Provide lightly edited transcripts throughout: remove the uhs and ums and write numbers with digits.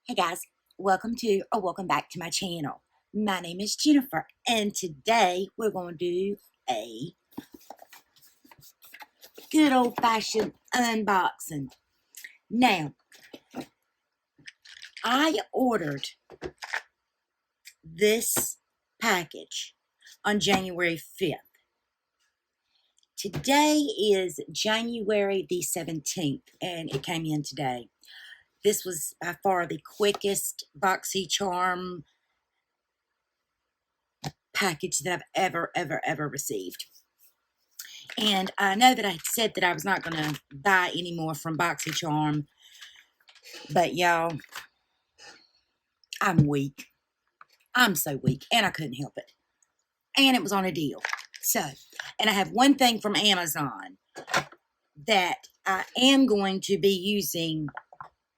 Hey guys, welcome back to my channel. My name is Jennifer, and today we're going to do a good old-fashioned unboxing. Now, I ordered this package on January 5th. Today is January the 17th, and it came in today. This was by far the quickest BoxyCharm package that I've ever received. And I know that I said that I was not going to buy any more from BoxyCharm, but y'all, I'm weak. I'm so weak, and I couldn't help it. And it was on a deal. So, and I have one thing from Amazon that I am going to be using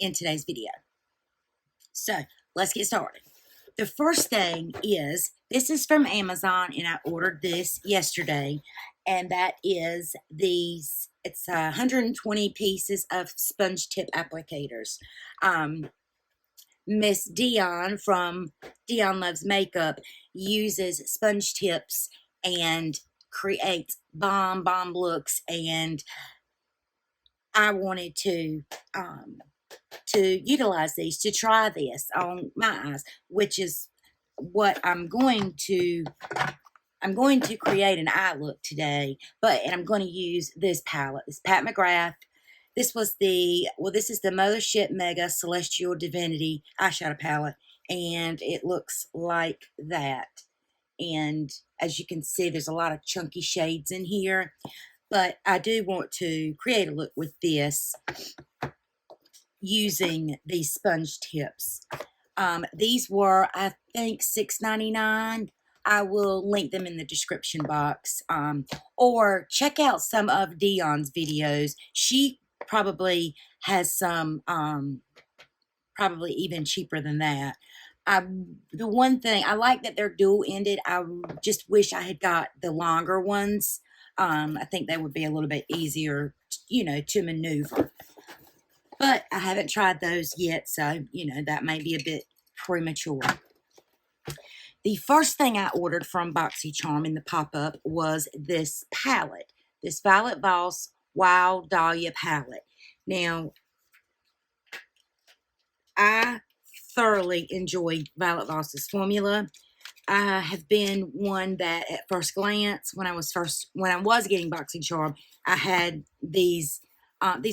in today's video. So, let's get started. The first thing is, this is from Amazon, and I ordered this yesterday, and that is these, it's 120 pieces of sponge tip applicators. Miss Dion from Dion Loves Makeup uses sponge tips and creates bomb looks, and I wanted to utilize these, to try this on my eyes, which is what I'm going to create an eye look today, and I'm going to use this palette, this Pat McGrath. This was this is the Mothership Mega Celestial Divinity eyeshadow palette, and it looks like that. And as you can see, there's a lot of chunky shades in here, but I do want to create a look with this using these sponge tips. These were, I think, $6.99. I will link them in the description box. Or check out some of Dion's videos. She probably has some, probably even cheaper than that. The one thing, I like that they're dual-ended. I just wish I had got the longer ones. I think they would be a little bit easier, to maneuver. But I haven't tried those yet, so, that may be a bit premature. The first thing I ordered from BoxyCharm in the pop-up was this palette, this Violet Voss Wild Dahlia palette. Now, I thoroughly enjoyed Violet Voss's formula. I have been one that at first glance, when I was getting BoxyCharm, I had these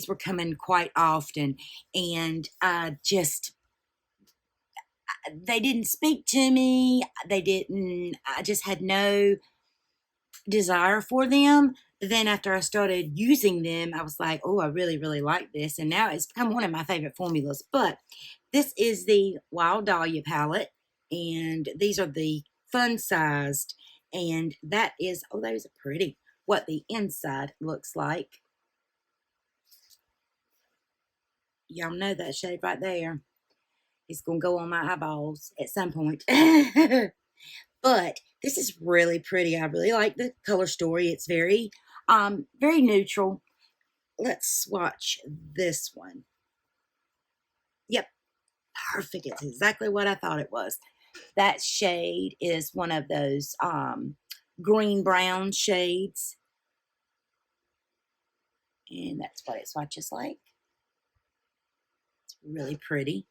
were coming quite often, and they didn't speak to me. I just had no desire for them. But then after I started using them, I was like, oh, I really like this. And now it's become one of my favorite formulas. But this is the Wild Dahlia palette, and these are the fun-sized. And that is, oh, those are pretty, what the inside looks like. Y'all know that shade right there. It's going to go on my eyeballs at some point. But this is really pretty. I really like the color story. It's very neutral. Let's swatch this one. Yep, perfect. It's exactly what I thought it was. That shade is one of those green-brown shades. And that's what it swatches like. It's really pretty.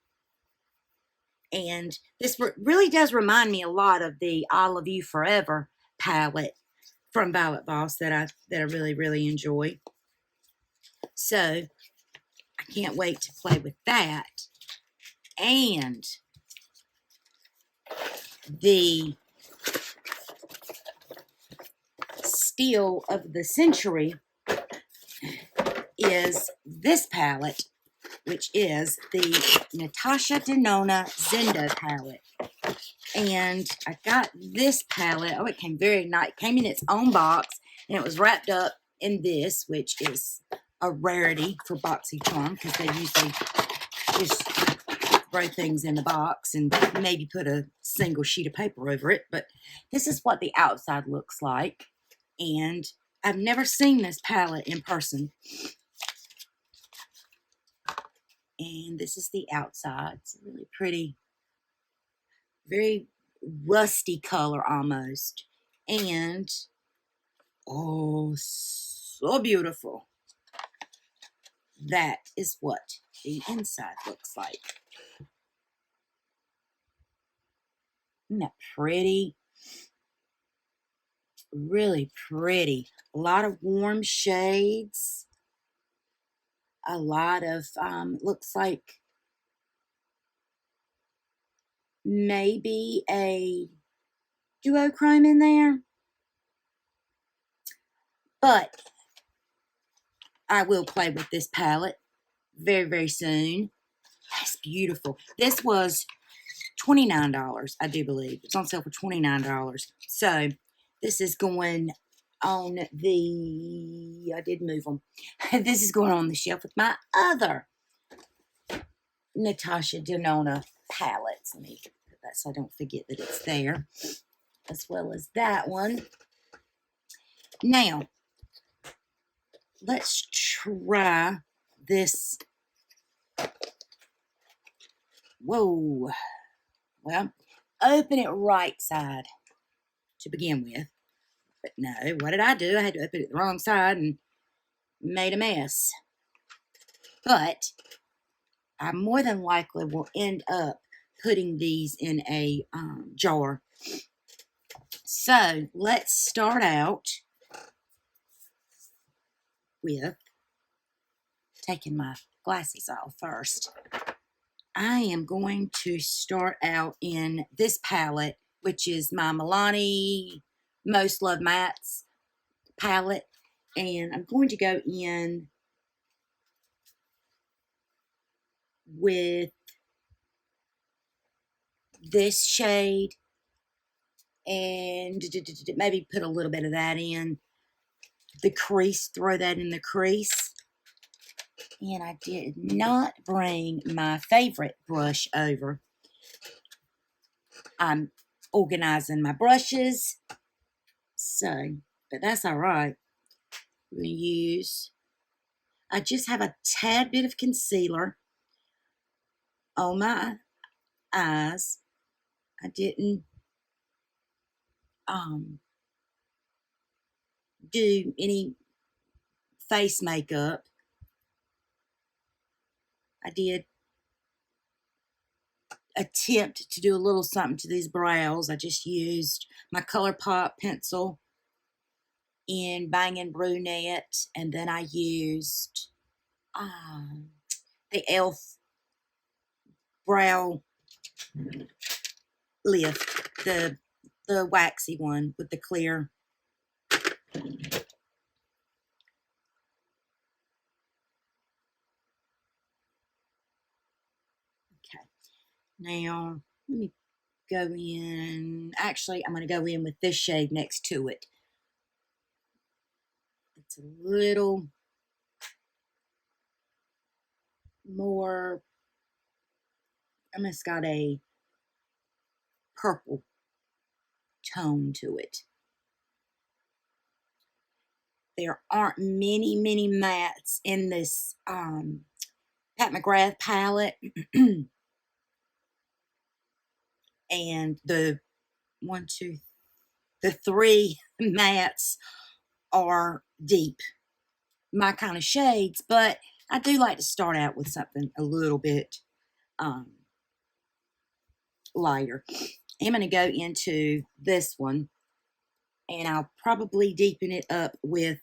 And this really does remind me a lot of the I Love You Forever palette from Violet Voss that I really enjoy. So I can't wait to play with that. And the steal of the century is this palette, which is the Natasha Denona Zendo palette. And I got this palette. Oh, it came very nice. It came in its own box, and it was wrapped up in this, which is a rarity for BoxyCharm, because they usually just throw things in the box and maybe put a single sheet of paper over it. But this is what the outside looks like. And I've never seen this palette in person. And this is the outside. It's a really pretty, very rusty color almost. And, oh, so beautiful. That is what the inside looks like. Isn't that pretty? Really pretty. A lot of warm shades. A lot of, looks like maybe a duochrome in there. But I will play with this palette very, very soon. That's beautiful. This was $29, I do believe. It's on sale for $29. So this is going on the, I did move them. This is going on the shelf with my other Natasha Denona palettes. Let me put that so I don't forget that it's there. As well as that one. Now, let's try this. Whoa. Well, open it right side to begin with. But no, what did I do? I had to open it the wrong side and made a mess. But I more than likely will end up putting these in a jar. So let's start out with taking my glasses off first. I am going to start out in this palette, which is my Milani Most Love Mattes palette. And I'm going to go in with this shade and maybe put a little bit of that in the crease, throw that in the crease. And I did not bring my favorite brush over. I'm organizing my brushes, so, but that's all right. I'm going to use, I just have a tad bit of concealer on my eyes. I didn't do any face makeup. I did attempt to do a little something to these brows. I just used my ColourPop pencil in Bangin' Brunette, and then I used the e.l.f. brow lift, the waxy one with the clear. Okay, now let me go in. Actually, I'm going to go in with this shade next to it. It's a little more, almost got a purple tone to it. There aren't many mattes in this Pat McGrath palette. And the three mattes are deep, my kind of shades, but I do like to start out with something a little bit lighter. I'm going to go into this one, and I'll probably deepen it up with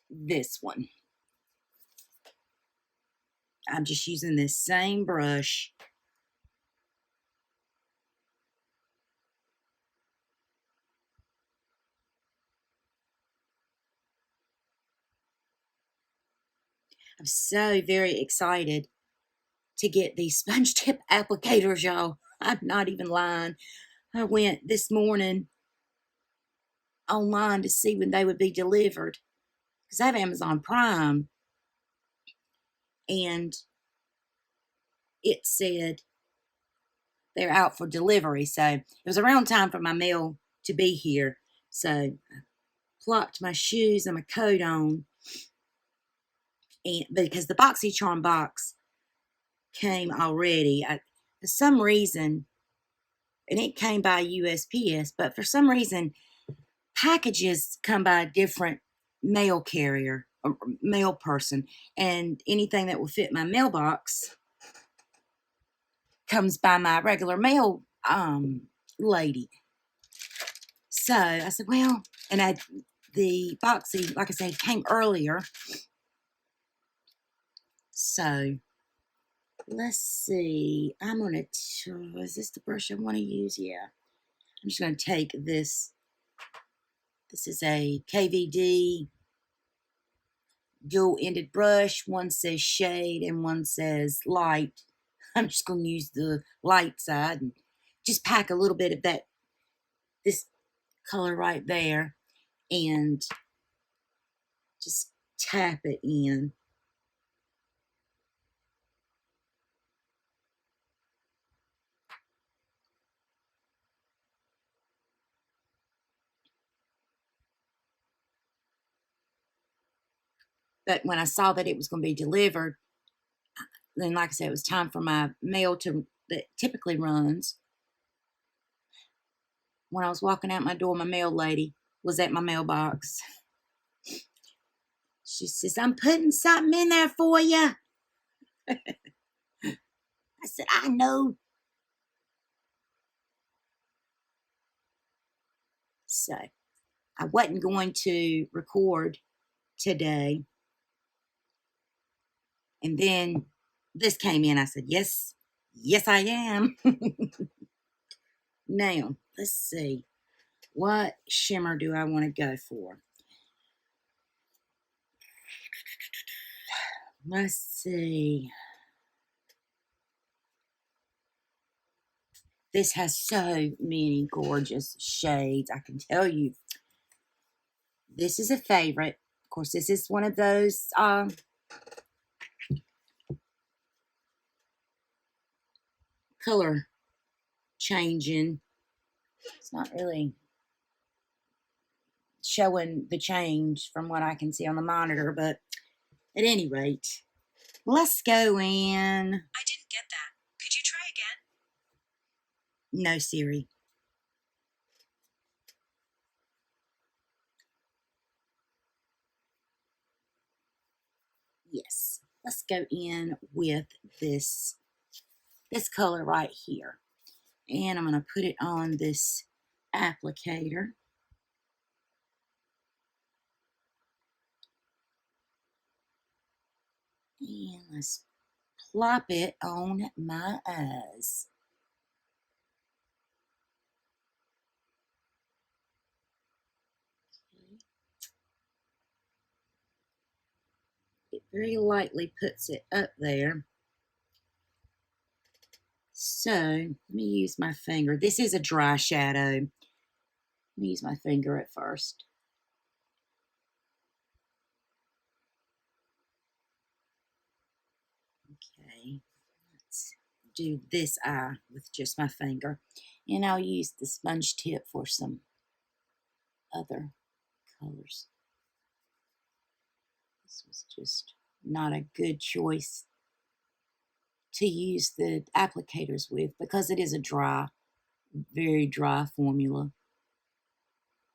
this one. I'm just using this same brush. I'm so very excited to get these sponge tip applicators, y'all. I'm not even lying. I went this morning online to see when they would be delivered, because I have Amazon Prime, and it said they're out for delivery. So it was around time for my mail to be here. So I plopped my shoes and my coat on, and because the BoxyCharm box came already. For some reason, and it came by USPS, but for some reason, packages come by a different mail carrier or mail person, and anything that will fit my mailbox comes by my regular mail lady. So I said, well, and the boxy, like I said, came earlier. So let's see. I'm going to, is this the brush I want to use? Yeah. I'm just going to take this. This is a KVD dual-ended brush. One says shade and one says light. I'm just going to use the light side and just pack a little bit of this color right there and just tap it in. But when I saw that it was going to be delivered, then like I said, it was time for my mail that typically runs. When I was walking out my door, my mail lady was at my mailbox. She says, I'm putting something in there for you. I said, I know. So I wasn't going to record today. And then this came in. I said, yes, I am. Now, let's see. What shimmer do I want to go for? Let's see. This has so many gorgeous shades. I can tell you. This is a favorite. Of course, this is one of those color changing. It's not really showing the change from what I can see on the monitor, but at any rate, let's go in. I didn't get that. Could you try again? No, Siri. Yes, let's go in with this color right here. And I'm going to put it on this applicator. And let's plop it on my eyes. It very lightly puts it up there. So, let me use my finger. This is a dry shadow. Let me use my finger at first. Okay, let's do this eye with just my finger. And I'll use the sponge tip for some other colors. This was just not a good choice to use the applicators with because it is a dry, very dry formula.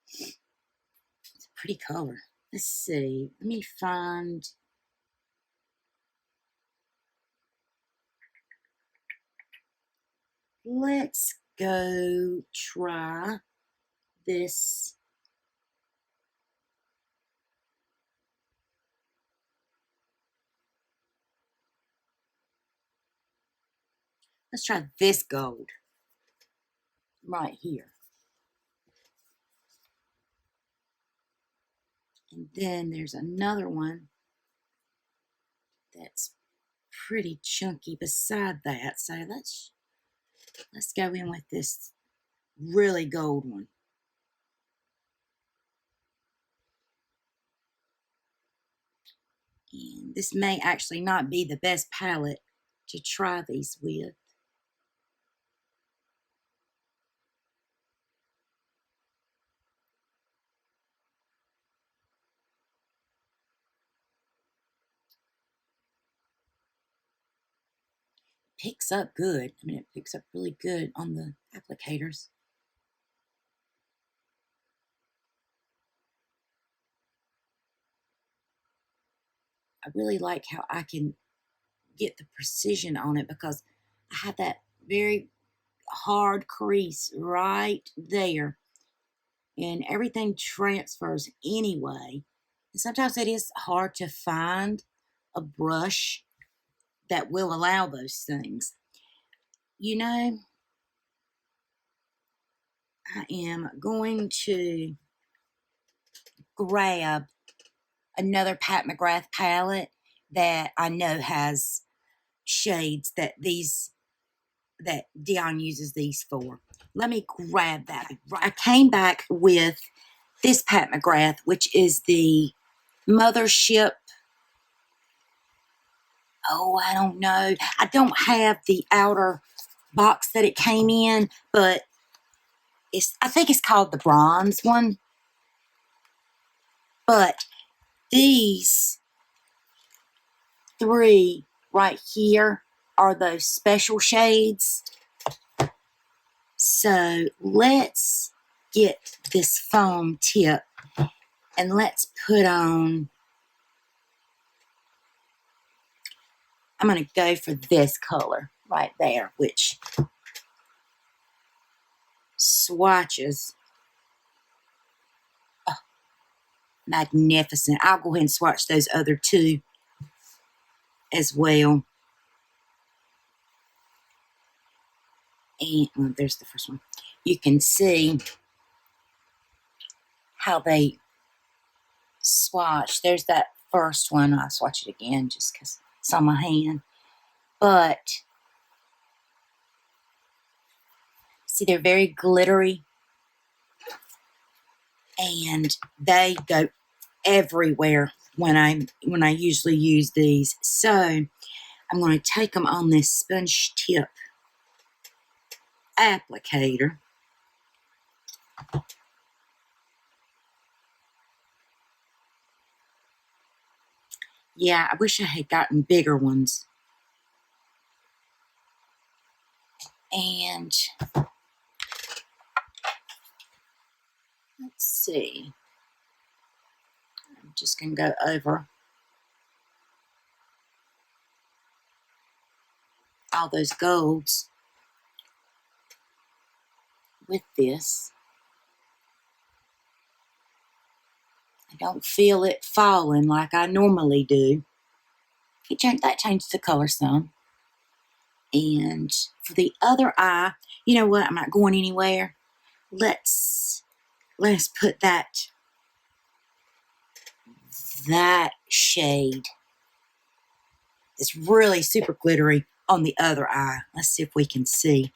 It's a pretty color. Let's see. Let me find. Let's go try this. Let's try this gold right here. And then there's another one that's pretty chunky beside that. So let's go in with this really gold one. And this may actually not be the best palette to try these with. picks up good. I mean, it picks up really good on the applicators. I really like how I can get the precision on it because I have that very hard crease right there, and everything transfers anyway. And sometimes it is hard to find a brush that will allow those things. You know, I am going to grab another Pat McGrath palette that I know has shades that Dion uses these for. Let me grab that. I came back with this Pat McGrath, which is the Mothership. Oh, I don't know. I don't have the outer box that it came in, but I think it's called the bronze one. But these three right here are those special shades. So let's get this foam tip and let's put on, I'm going to go for this color right there, which swatches. Oh, magnificent. I'll go ahead and swatch those other two as well. And well, there's the first one. You can see how they swatch. There's that first one. I'll swatch it again just because it's on my hand. But see, they're very glittery, and they go everywhere when I usually use these. So I'm going to take them on this sponge tip applicator. Yeah, I wish I had gotten bigger ones. And let's see. I'm just going to go over all those golds with this. I don't feel it falling like I normally do. That changed the color some. And for the other eye, you know what? I'm not going anywhere. Let's put that shade. It's really super glittery on the other eye. Let's see if we can see.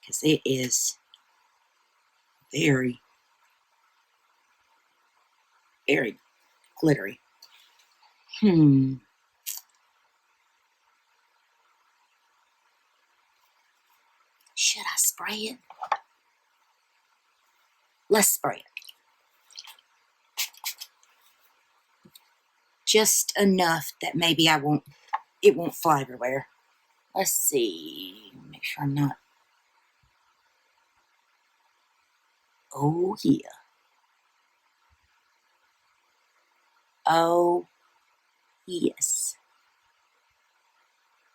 Because it is very, very glittery. Should I spray it? Let's spray it. Just enough that maybe it won't fly everywhere. Let's see. Make sure I'm not. Oh, yeah. Oh, yes.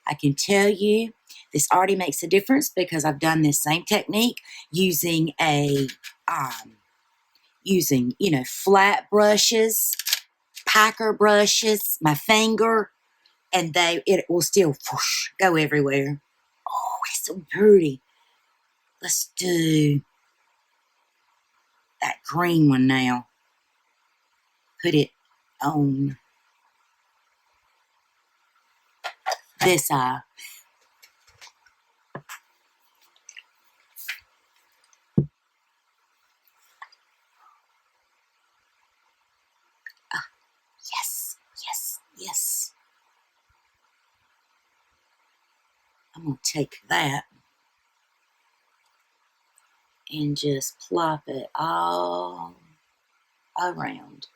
I can tell you this already makes a difference because I've done this same technique using flat brushes, packer brushes, my finger, and it will still whoosh, go everywhere. Oh, it's so pretty. Let's do that green one now. Put it on this eye. Yes, yes, yes. I'm going to take that and just plop it all around.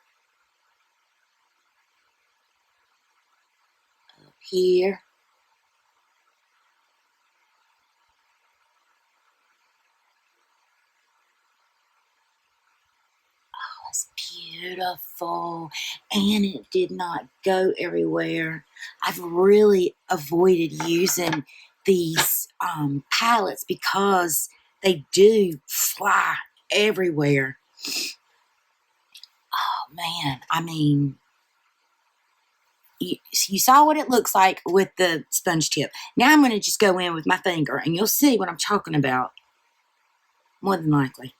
Up here. beautiful. And it did not go everywhere. I've really avoided using these palettes because they do fly everywhere. Oh, man. I mean, you saw what it looks like with the sponge tip. Now I'm going to just go in with my finger, and you'll see what I'm talking about. More than likely.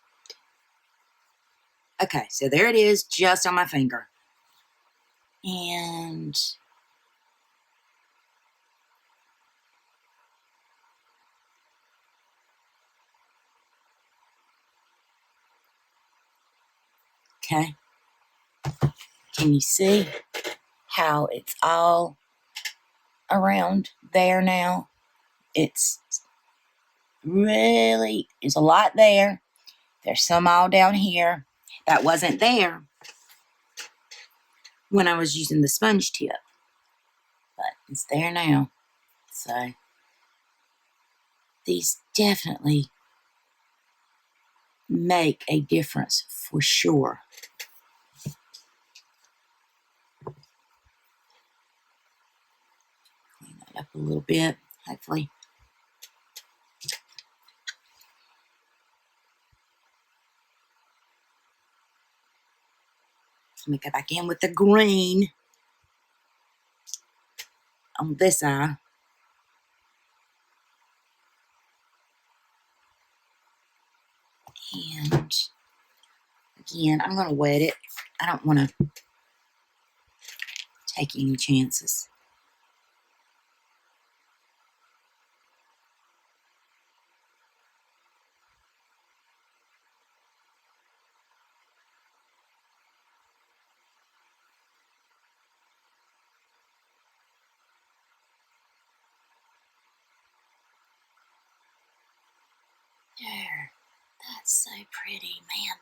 Okay, so there it is, just on my finger. And okay, can you see how it's all around there now? It's really, there's a lot there. There's some all down here that wasn't there when I was using the sponge tip, but it's there now. So these definitely make a difference for sure. Clean that up a little bit, hopefully. Let me go back in with the green on this eye. And again, I'm going to wet it. I don't want to take any chances. There. That's so pretty, man.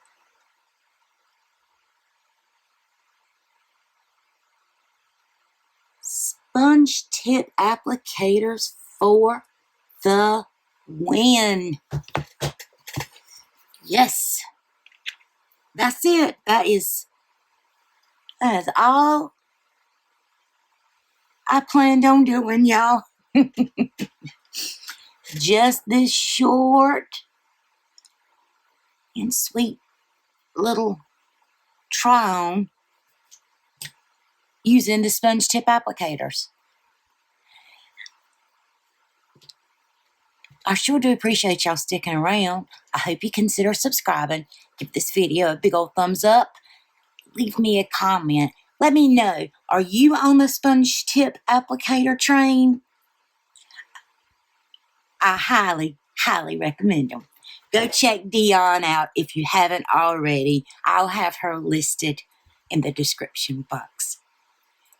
Sponge tip applicators for the win. Yes. That's it. That is all I planned on doing, y'all. Just this short and sweet little try on using the sponge tip applicators. I sure do appreciate y'all sticking around. I hope you consider subscribing. Give this video a big old thumbs up. Leave me a comment. Let me know, are you on the sponge tip applicator train? I highly, highly recommend them. Go check Dion out if you haven't already. I'll have her listed in the description box.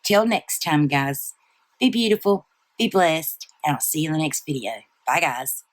Till next time, guys, be beautiful, be blessed, and I'll see you in the next video. Bye, guys.